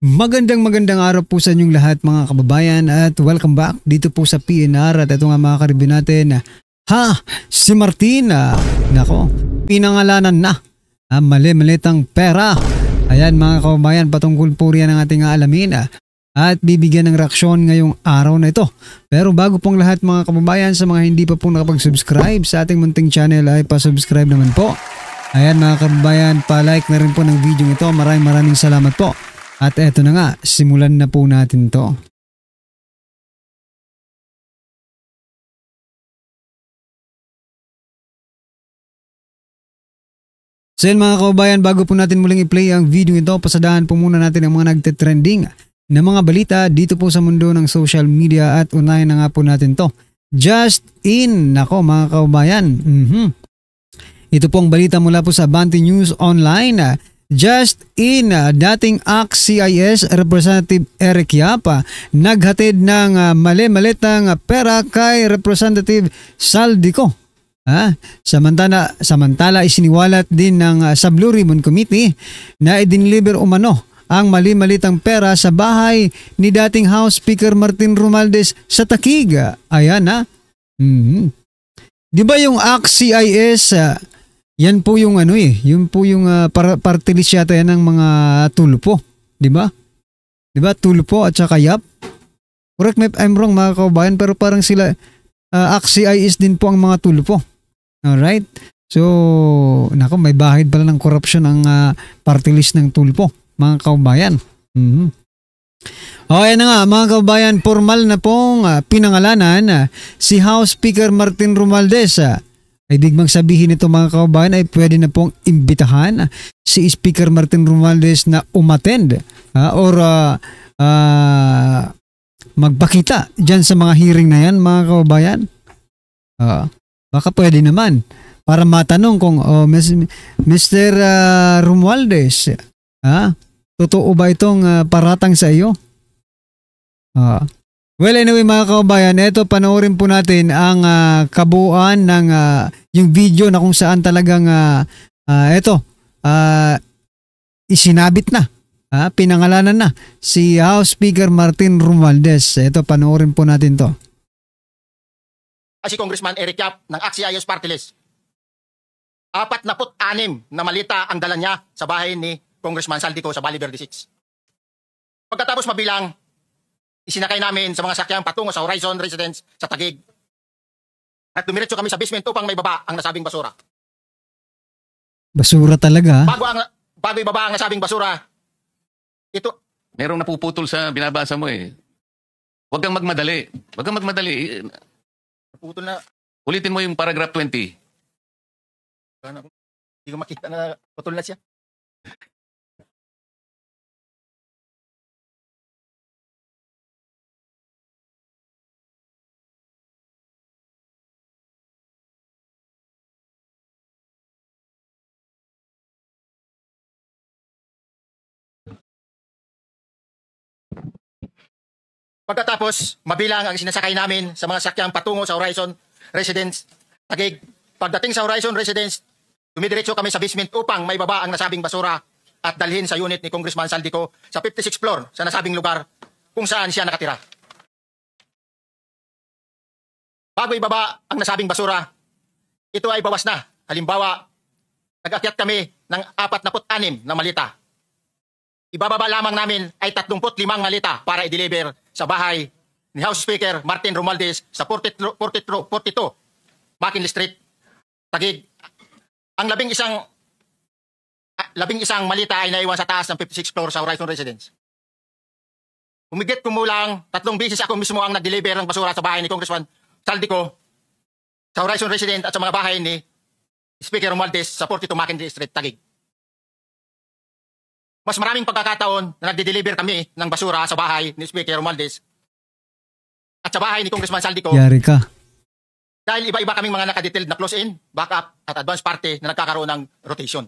Magandang araw po sa inyong lahat mga kababayan at welcome back dito po sa PNR at ito nga mga karibin natin. Si Martin, nako, pinangalanan na mali-malitang pera. Ayan mga kababayan, patungkol po riyan ang ating alamin at bibigyan ng reaksyon ngayong araw na ito. Pero bago pong lahat mga kababayan, sa mga hindi pa po nakapag-subscribe sa ating munting channel ay pa-subscribe naman po. Ayan mga kababayan, pa-like na rin po ng video ito. Maraming salamat po. At eto na nga, simulan na po natin to. So yun mga kababayan, bago po natin muling i-play ang video ito, pasadahan po muna natin ang mga nagte-trending na mga balita dito po sa mundo ng social media at unahin na nga po natin to. Just in, nako mga kababayan. Ito pong balita mula po sa Abante News Online. Just in, dating ACT-CIS Representative Eric Yap naghatid ng mali-malitang pera kay Representative Saldico. Samantala isiniwalat din ng sa Blue Ribbon Committee na idiniliber umano ang mali-malitang pera sa bahay ni dating House Speaker Martin Romualdez sa Taguig. Ayan Di ba yung ACT-CIS, yan po yung yun po yung party list yata yan ng mga Tulpo, di ba? Di ba? Tulpo at saka Yap. Correct me if I'm wrong mga kababayan, pero parang sila ACT-CIS din po ang mga Tulpo. Alright? So, nako, may bahid pala ng corruption ang party list ng Tulpo, mga kababayan. Okay na nga mga kababayan, formal na pong pinangalanan si House Speaker Martin Romualdez. Ay digmang sabihin nito mga kababayan ay pwede na pong imbitahan si Speaker Martin Romualdez na umattend or magpakita dyan sa mga hearing na yan mga kababayan. Baka pwede naman para matanong kung Mr. Romualdez, totoo ba itong paratang sa iyo? Well, anyway mga kababayan, ito panoorin po natin ang kabuuan ng yung video na kung saan talagang isinabit na, pinangalanan na si House Speaker Martin Romualdez. Ito, panoorin po natin to. Si Congressman Eric Yap ng ACT-CIS Party List. 46 na malita ang dala niya sa bahay ni Congressman Saldico sa Valle Verde 6. Pagkatapos mabilang, isinakay namin sa mga sakyang patungo sa Horizon Residence sa Taguig. At dumiretso kami sa basement upang may baba ang nasabing basura. Basura talaga? Bago ibaba ang nasabing basura, ito... Merong napuputol sa binabasa mo eh. Huwag kang magmadali. Naputol na... Ulitin mo yung paragraph 20. Hindi ko makita na putol na siya. Pagkatapos, mabilang ang sinasakay namin sa mga sakyang patungo sa Horizon Residence Taguig. Pagdating sa Horizon Residence, dumidiretso kami sa basement upang may baba ang nasabing basura at dalhin sa unit ni Congressman Saldico sa 56th floor sa nasabing lugar kung saan siya nakatira. Bago ibaba ang nasabing basura, ito ay bawas na. Halimbawa, nag-akyat kami ng 46 na malita. Ibababa lamang namin ay 35 malita para i-deliver sa bahay ni House Speaker Martin Romualdez sa 42 McKinley Street, Taguig. Ang labing isang malita ay naiwan sa taas ng 56th floor sa Horizon Residence. Humigit kumulang 3 beses ako mismo ang nag-deliver ng basura sa bahay ni Congressman Saldico sa Horizon Residence at sa mga bahay ni Speaker Romualdez sa 42 McKinley Street, Taguig. Mas maraming pagkakataon na nagde-deliver kami ng basura sa bahay ni Speaker Romualdez at sa bahay ni Congressman Saldico. Yari ka. Dahil iba-iba kaming mga nakadetailed na close-in, backup at advance party na nagkakaroon ng rotation.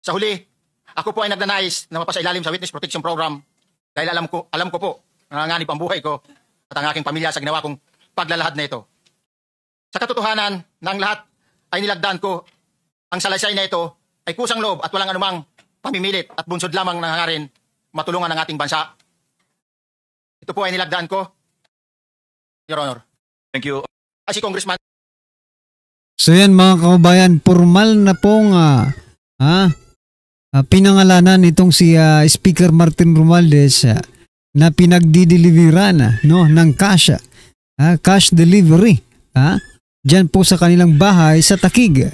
Sa huli, ako po ay nagnanais na mapasailalim sa Witness Protection Program dahil alam ko po na nanganganib ang buhay ko at ang aking pamilya sa ginawa kong paglalahad na ito. Sa katotohanan ng lahat ay nilagdaan ko ang salaysay na ito ay kusang loob at walang anumang pamimilit at bunsod lamang ng hangarin matulungan ang ating bansa. Ito po ay nilagdaan ko, Your Honor. Thank you. Ay si Congressman So yan mga kababayan, formal na pong pinangalanan itong si Speaker Martin Romualdez na pinagdideliveran ng cash, cash delivery dyan po sa kanilang bahay sa Taguig.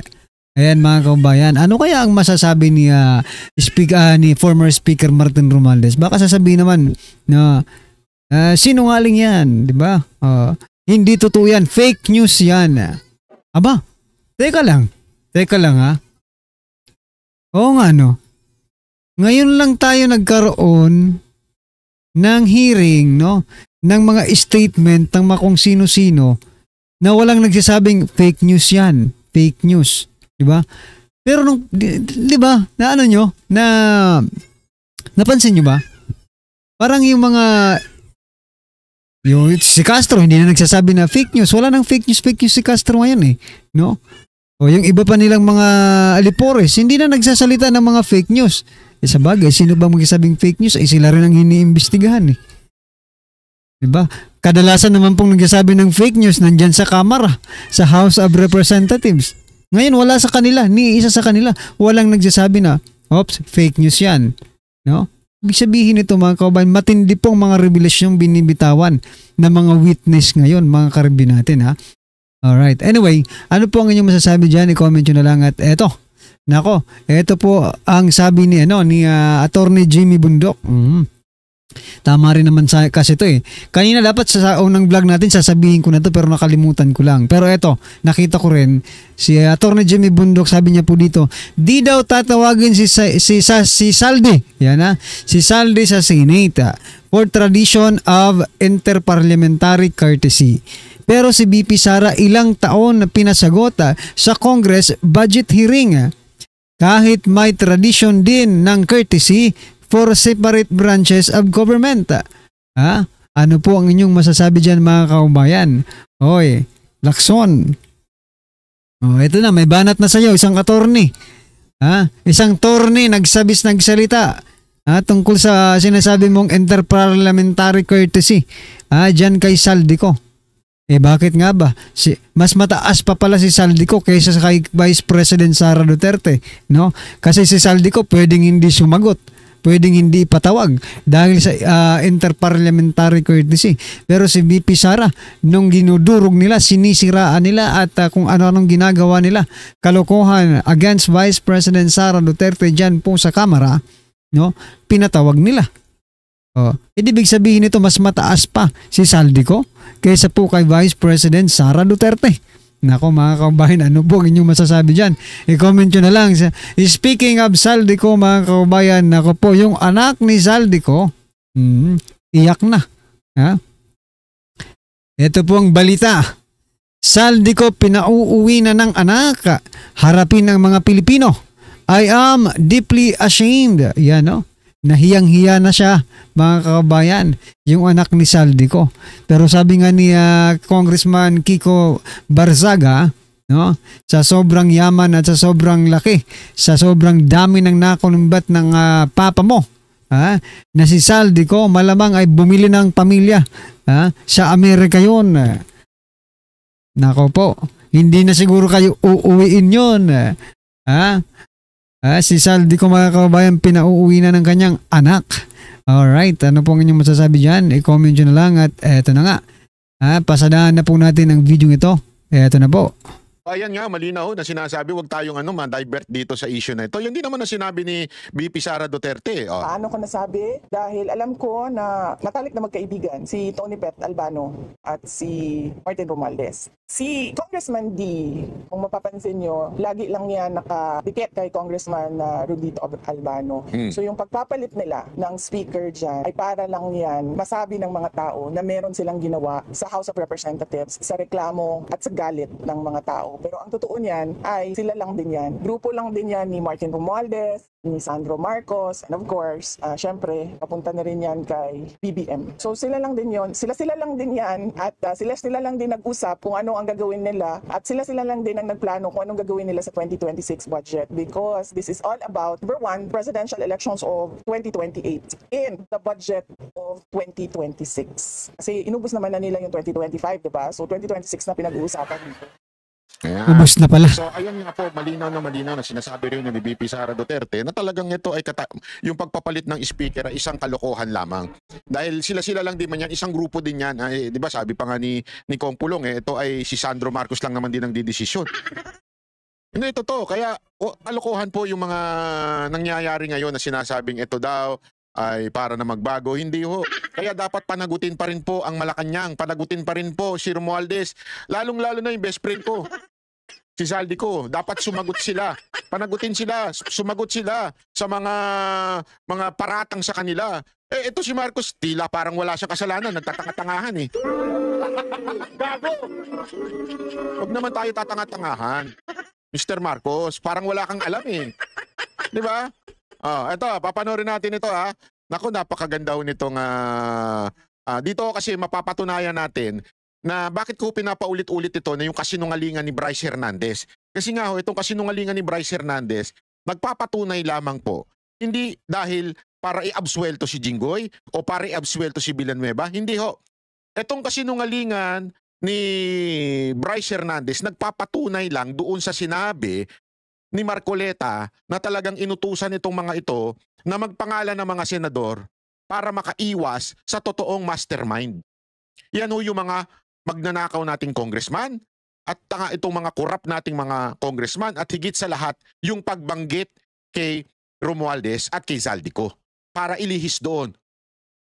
Ayan mga kababayan, ano kaya ang masasabi ni former Speaker Martin Romualdez? Baka sasabihin naman na sinungaling yan, di ba? Hindi totoo yan, fake news yan. Aba, teka lang Oo nga no. Ngayon lang tayo nagkaroon ng hearing ng mga statement ng mga kung sino-sino na walang nagsasabing fake news yan, fake news, di ba? Pero di ba, na ano nyo, napansin nyo ba? Parang yung si Castro hindi na nagsasabi na fake news, wala nang fake news si Castro ngayon no? O yung iba pa nilang mga alipores, hindi na nagsasalita ng mga fake news. Sa bagay, sino ba magsasabing fake news? Ay sila rin ang iniimbestigahan Diba? Kadalasan naman pong nagsasabi ng fake news nandyan sa Kamara, sa House of Representatives. Ngayon, wala sa kanila, ni isa sa kanila, walang nagsasabi na, oops, fake news yan. No? Ibig sabihin ito mga kababayan, matindi pong mga revelasyong binibitawan ng mga witness ngayon, mga karibin natin Alright. Anyway, ano po ang inyong masasabi dyan? I-comment nyo na lang at eto. Nako, eto po ang sabi ni Attorney Jimmy Bundok. Tama rin naman kasi ito Kanina dapat sa unang vlog natin sasabihin ko na to pero nakalimutan ko lang. Pero eto, nakita ko rin si Attorney Jimmy Bundok, sabi niya po dito, di daw tatawagin si Saldi. Yan si Saldi sa Senate for tradition of interparliamentary courtesy. Pero si BP Sara ilang taon na pinasagot sa Congress budget hearing. Kahit may tradition din ng courtesy for separate branches of government. Ano po ang inyong masasabi dyan mga kaubayan? Hoy, Lacson. Ito na, may banat na sa'yo, isang attorney. Isang attorney nagsalita tungkol sa sinasabi mong interparliamentary courtesy. Dyan kay Saldico. Bakit nga ba? Mas mataas pa pala si Saldico kaysa sa kay Vice President Sara Duterte, no? Kasi si Saldico pwedeng hindi sumagot, pwedeng hindi patawag dahil sa interparliamentary courtesy. Pero si BP Sara, nung ginudurog nila, sinisiraan nila at kung ano-anong ginagawa nila, kalokohan against Vice President Sara Duterte dyan po sa Kamara, no? Pinatawag nila. Ibig sabihin nito mas mataas pa si Saldico kaysa po kay Vice President Sara Duterte. Nako mga kababayan, ano po inyong masasabi dyan? I-comment nyo na lang. Speaking of Saldico mga kababayan, nako po, yung anak ni Saldico, iyak na. Ito po ang balita. Saldico pinauuwi na ng anak. Harapin ng mga Pilipino. I am deeply ashamed. Yan nahiyang-hiya na siya mga kababayan, yung anak ni Saldico. Pero sabi nga ni Congressman Kiko Barzaga, sa sobrang yaman at sa sobrang laki, sa sobrang dami ng nakulumbat ng papa mo, na si Saldico malamang ay bumili ng pamilya sa Amerika yun. Nako po, hindi na siguro kayo uuwiin yun. Si Saldico mga kababayan, pinauuwi na ng kanyang anak. Alright, ano po ang inyong masasabi dyan? I-comment nyo na lang at eto na nga. Pasadahan na po natin ang video ito. Eto na po. Ayan nga, malinaw na sinasabi, wag tayong ma-divert dito sa issue na ito. Yun din naman na sinabi ni BP Sara Duterte. Paano ko nasabi? Dahil alam ko na matalik na magkaibigan si Tony Pet Albano at si Martin Romualdez. Si Congressman D, kung mapapansin nyo, lagi lang niya nakadikit kay Congressman Rudito Albano. So yung pagpapalit nila ng speaker dyan ay para lang yan masabi ng mga tao na meron silang ginawa sa House of Representatives sa reklamo at sa galit ng mga tao. tao. Pero ang totoo niyan ay sila lang din yan. Grupo lang din yan ni Martin Romualdez, ni Sandro Marcos, and of course, syempre, papunta na rin yan kay BBM. So sila lang din yon, sila lang din yan, at sila lang din nag-usap kung ano ang gagawin nila, at sila lang din ang nagplano kung anong gagawin nila sa 2026 budget, because this is all about, number one, presidential elections of 2028 and the budget of 2026. Kasi inubos naman na nila yung 2025, diba? So 2026 na pinag-uusapan dito. Ayan. Ubus na pala. So ayun nga po, malinaw na sinasabi rin ni VP Sara Duterte na talagang ito ay yung pagpapalit ng speaker ay isang kalokohan lamang. Dahil sila lang din man yan, isang grupo din yan. Ay, 'di ba sabi pa nga ni Kong Pulong, ito ay si Sandro Marcos lang naman din ang didesisyon. Hindi, totoo. Kaya kalokohan po yung mga nangyayari ngayon na sinasabing ito daw ay para na magbago. Hindi ho. Kaya dapat panagutin pa rin po ang Malacanang. Panagutin pa rin po si Romualdez. Lalong-lalo na yung best friend ko, si Zaldico. Dapat sumagot sila. Panagutin sila. Sumagot sila sa mga paratang sa kanila. Ito si Marcos, tila parang wala siyang kasalanan. Nagtatanga-tangahan eh. Gago! Huwag naman tayo tatanga-tangahan. Mr. Marcos, parang wala kang alam eh. Di ba? Ito, papanorin natin ito ha. Naku, napakaganda ho nitong dito kasi mapapatunayan natin na bakit ko pinapaulit-ulit ito na yung kasinungalingan ni Bryce Hernandez. Kasi nga ho, itong kasinungalingan ni Bryce Hernandez, nagpapatunay lamang po. Hindi dahil para i-absuelto si Jinggoy o para i-absuelto si Villanueva. Hindi ho. Itong kasinungalingan ni Bryce Hernandez, nagpapatunay lang doon sa sinabi ni Marcoleta na talagang inutusan itong mga ito na magpangalan ng mga senador para makaiwas sa totoong mastermind. Yan ho yung mga magnanakaw nating congressman at itong mga korap nating mga congressman at higit sa lahat yung pagbanggit kay Romualdez at kay Zaldico para ilihis doon.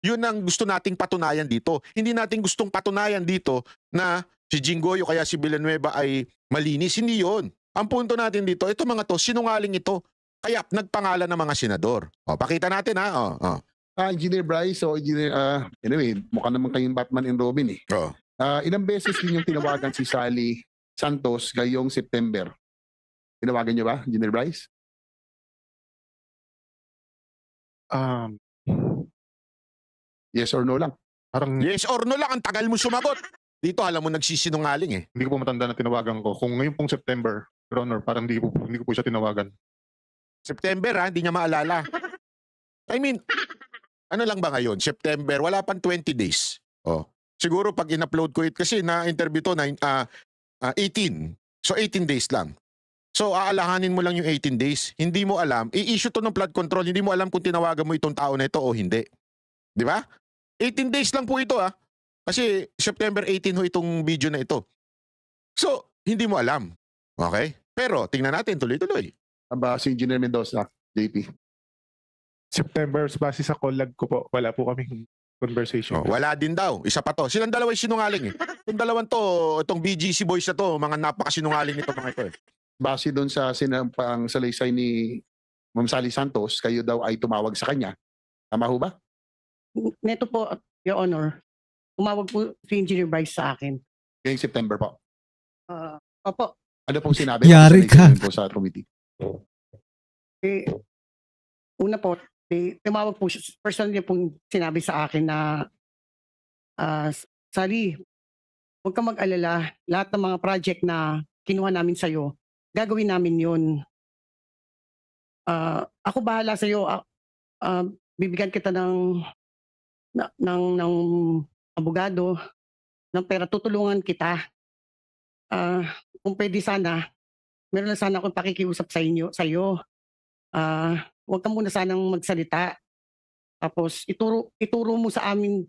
Yun ang gusto nating patunayan dito. Hindi natin gustong patunayan dito na si Jinggoy o kaya si Villanueva ay malinis. Hindi yun. Ang punto natin dito, ito mga to, sinungaling ito. Kaya nagpangalan ng mga senador. Pakita natin ha. Engineer Bryce, anyway, mukha naman kayong Batman and Robin eh. Ilang beses din yung tinawagan si Sally Santos ngayong September. Tinawagan niyo ba, Engineer Bryce? Yes or no lang? Parang Yes or no lang, ang tagal mo sumagot. Dito alam mo nagsisinungaling eh. hindi ko po matanda na tinawagan ko. Kung ngayon pong September, Your Honor, parang hindi ko po siya tinawagan. September ha, hindi niya maalala. I mean, ano lang ba ngayon? September, wala pang 20 days. Siguro pag in-upload ko kasi na-interview to 18. So 18 days lang. So aalahanin mo lang yung 18 days. Hindi mo alam, i-issue to ng flood control, hindi mo alam kung tinawagan mo itong tao na ito o hindi. Di ba? 18 days lang po ito Kasi September 18 ho itong video na ito. So, hindi mo alam. Okay? Pero, tingnan natin, tuloy-tuloy. Aba, si Engineer Mendoza, JP. September, base sa call log ko po, wala po kaming conversation. Wala din daw. Isa pa to. Silang dalawa yung sinungaling eh. Itong dalawang to, itong BGC boys na to, mga napakasinungaling nito mga ito eh. Base doon sa sinampang salaysay ni Ma'am Sally Santos, kayo daw ay tumawag sa kanya. Tama ho ba? Neto po, Your Honor, umawag po si Engineer Bryce sa akin. Ngayong September po. Opo, Ano pong sinabi? Yari ka. Po sa committee? una po, tumawag po siya, personal niya pong sinabi sa akin na, Sally, huwag kang mag-alala, lahat ng mga project na kinuha namin sa'yo, gagawin namin yun. Ako bahala sa'yo, bibigyan kita ng abogado, ng pera, tutulungan kita. Kung pwede sana, meron na sana akong pakikiusap sa'yo. Huwag ka muna sanang magsalita. Tapos ituro mo sa amin,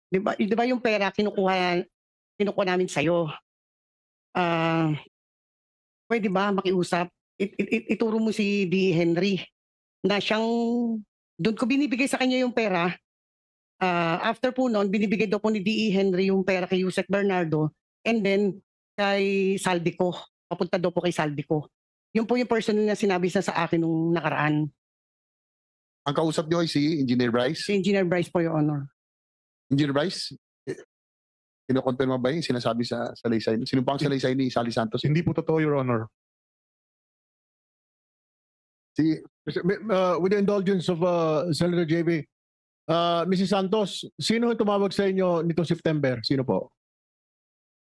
di ba yung pera kinukuha namin sa'yo. Pwede ba makiusap? Ituro mo si D. Henry na siyang, doon ko binibigay sa kanya yung pera. After po noon, binibigay daw po ni D. Henry yung pera kay Yusek Bernardo and then kay Zaldico. Papunta daw po kay Zaldico. Yun po yung personal na sinabi sa akin nung nakaraan. Ang kausap niyo ay si Engineer Bryce? Si Engineer Bryce po, Your Honor. Engineer Bryce, Kino-confirm ba yung sinasabi sa salaysay? Sino pa ang salaysay ni Sally Santos? Hindi po totoo, Your Honor. With the indulgence of Senator JB, Mrs. Santos, sino ang tumawag sa inyo nitong September? Sino po?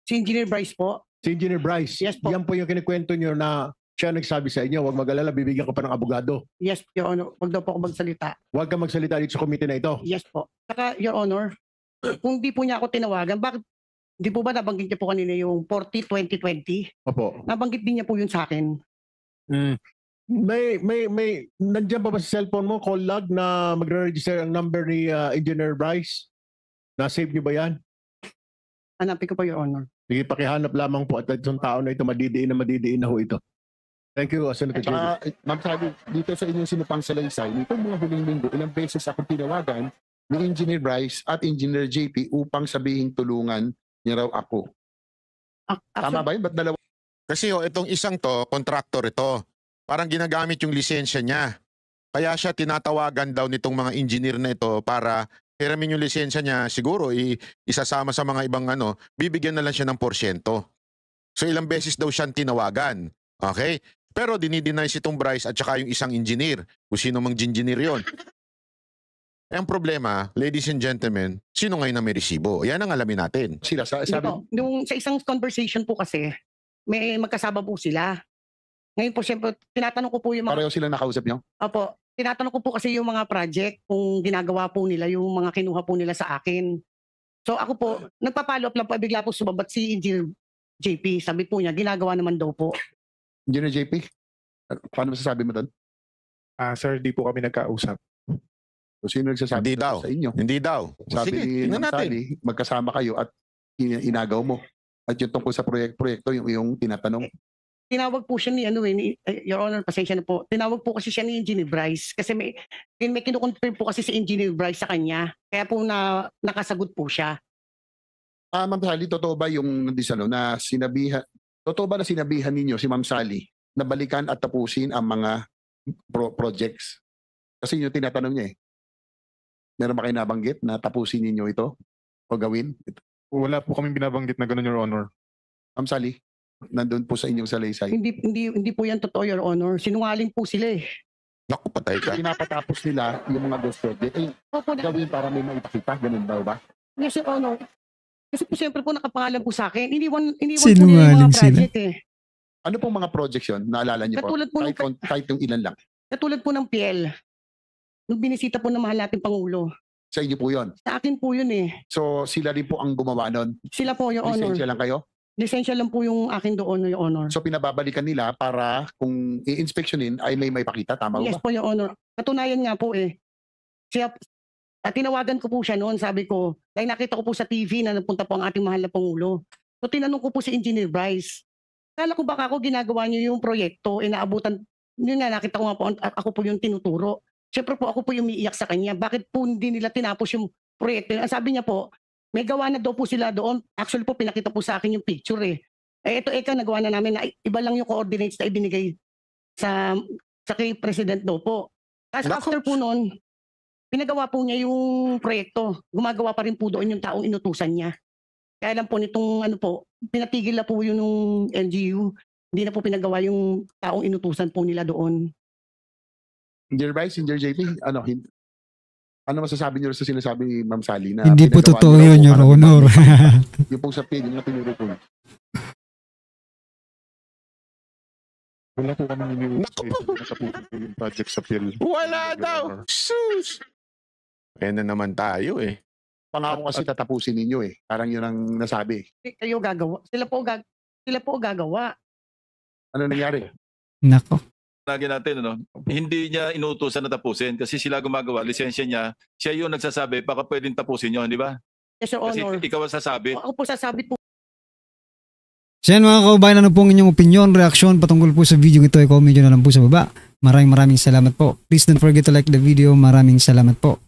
Si Engineer Bryce po. Si Engineer Bryce. Yes po. Yan po yung kinikwento nyo na siya nagsabi sa inyo, huwag mag-alala, bibigyan ko pa ng abogado. Yes, Your Honor. Huwag daw po ako magsalita. Huwag ka magsalita dito sa committee na ito. Yes po. Saka, Your Honor, kung di po niya ako tinawagan, bakit di po ba nabanggit niya po kanina yung 40-2020? Opo. Nabanggit din niya po yun sa akin. Nandiyan pa ba sa cellphone mo, call log na magre-register ang number ni Engineer Bryce? Na-save niyo ba yan? Hanapin ko po, Your Honor. Sige, pakihanap lamang po at itong tao na ito, madidiin na ho ito. Thank you, Senator JB. Ma'am Sally, dito sa inyong sinupang salaysay, nitong mga huling linggo, ilang beses akong tinawagan ni Engineer Bryce at Engineer JP upang sabihin tulungan niya raw ako. Tama ba yun? Ba't dalawa? Kasi itong isang to, contractor ito. Parang ginagamit yung lisensya niya. Kaya siya tinatawagan daw nitong mga engineer na ito para hiramin yung lisensya niya. Siguro isasama sa mga ibang bibigyan na lang siya ng porsyento. So ilang beses daw siyang tinawagan. Okay? Pero dinideny si itong Bryce at saka yung isang engineer. Kung sino mang engineer yon. Ang problema, ladies and gentlemen, sino ngayon na may resibo? Yan ang alamin natin. Sila sabi. Nung sa isang conversation po kasi, may magkasama po sila. Ngayon po, siyempre, tinatanong ko po yung mga... Pareho silang nakausap niyo? Opo. Tinatanong ko po kasi yung mga project, kung ginagawa po nila, yung mga kinuha po nila sa akin. So ako po, nagpa-follow up lang po, bigla po sumabat si Engineer JP. Sabi po niya, ginagawa naman daw po. Engineer JP, paano masasabi mo doon? Sir, di po kami nagkausap. So, sino nagsasabi Hindi daw. sa inyo? Hindi daw. Sabi Sige, ni tingnan Ma'am natin. Sally, magkasama kayo at inagaw mo. At yung tungkol sa proyekto, yung tinatanong. Tinawag po siya ni Your Honor, pasensya na po. Tinawag po kasi siya ni Engineer Bryce kasi may kinukonfirm po kasi si Engineer Bryce sa kanya. Kaya po nakasagot po siya. Ma'am Sally, totoo ba yung na sinabihan, totoo ba na sinabihan ninyo si Ma'am Sally na balikan at tapusin ang mga projects? Kasi yung tinatanong niya Meron ba kayo nabanggit na tapusin ninyo ito o gawin? Wala po kaming binabanggit na gano'n, Your Honor. Ma'am Sally, nandun po sa inyong salaysay. Hindi po yan totoo, Your Honor. Sinungaling po sila Naku, patay ka. Pinapatapos nila yung mga ghost project. Opo, Gawin para may maipakita. Ganun ba? Yes, Your Honor. Kasi po siyempre po nakapangalan po sa akin. Iniwan po nila yung Sinungaling mga project Ano pong mga projects yun? Naalala niyo po? Katulad po Kahit yung ilan lang. Katulad po ng PL. Nung binisita po ng mahal nating Pangulo. Sa inyo po yun. Sa akin po yun So sila rin po ang gumawa nun. Sila po, Your Honor. Lisensya lang kayo? Lisensya lang po yung akin doon, Your Honor. So pinababalikan nila para kung i-inspectionin ay may pakita. Tama Yes ba? po, Your Honor. Katunayan nga po Siya, tinawagan ko po siya noon, sabi ko, dahil nakita ko po sa TV na napunta po ang ating mahal na Pangulo. So tinanong ko po si Engineer Bryce. Kala ko baka ako ginagawa niyo yung proyekto, inaabutan, yun nga nakita ko nga po, ako po yung tinuturo. Siyempre po ako po yung umiiyak sa kanya. Bakit po hindi nila tinapos yung proyekto? Ang sabi niya po, may gawa na daw po sila doon. Actually po, pinakita po sa akin yung picture ito nagawa na namin na iba lang yung coordinates na ibinigay sa kay President daw po. Tapos after po noon, pinagawa po niya yung proyekto. Gumagawa pa rin po doon yung taong inutusan niya. Kaya lang po nitong pinatigil na po yun ng LGU. Hindi na po pinagawa yung taong inutusan po nila doon. Engineer Bryce, Engineer JP, ano masasabi niyo sa sinasabi ni Ma'am Sally na Hindi po pinagawa totoo niyo yun, raw Your para Honor. yung pong sa PL, yung mga tinuro po. Wala po kami natapusin po yung project sa PL. Wala daw. Sus! Ayan na naman tayo Pangako kasi tatapusin ninyo Parang yun ang nasabi. Kayo gagawa. Sila po gagawa. Ano nangyari? Nako. Lagi natin, hindi niya inuutosan na tapusin kasi sila gumagawa, lisensya niya, siya yung nagsasabi, baka pwedeng tapusin nyo, di ba? Yes, Your Kasi Honor. ikaw ang sasabi. Ako po sasabi po. So yan mga kaubayan, ano pong inyong opinion, reaksyon patungkol po sa video ito, i-comment nyo na lang po sa baba. Maraming salamat po. Please don't forget to like the video. Maraming salamat po.